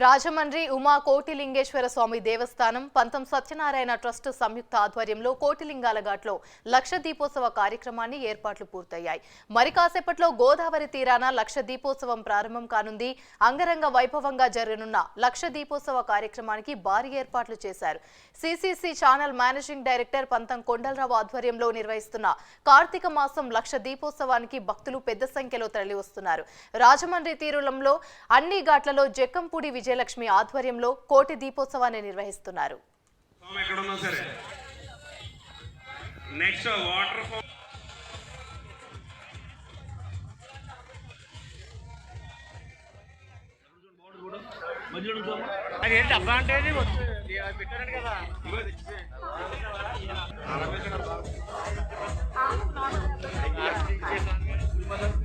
రాజమండ్రి ఉమా కోటిలింగేశ్వర స్వామి దేవస్థానం పంతం సత్యనారాయణ ట్రస్ట్ సంయుక్త ఆధ్వర్యంలో కోటిలింగాల ఘాట్లో లక్ష దీపోత్సవ కార్యక్రమాన్ని ఏర్పాట్లు పూర్తయ్యాయి. మరి కాసేపట్లో గోదావరి తీరాన లక్ష దీపోత్సవం ప్రారంభం కానుంది. అంగరంగ వైభవంగా జరగనున్న లక్ష దీపోత్సవ కార్యక్రమానికి భారీ ఏర్పాట్లు చేశారు. సిసిసి ఛానల్ మేనేజింగ్ డైరెక్టర్ పంతం కొండలరావు ఆధ్వర్యంలో నిర్వహిస్తున్న కార్తీక మాసం లక్ష దీపోత్సవానికి భక్తులు పెద్ద సంఖ్యలో తరలివస్తున్నారు. రాజమండ్రి తీరులంలో అన్ని ఘాట్లలో జక్కంపూడి విజయలక్ష్మి ఆధ్వర్యంలో కోటి దీపోత్సవాన్ని నిర్వహిస్తున్నారు. కదా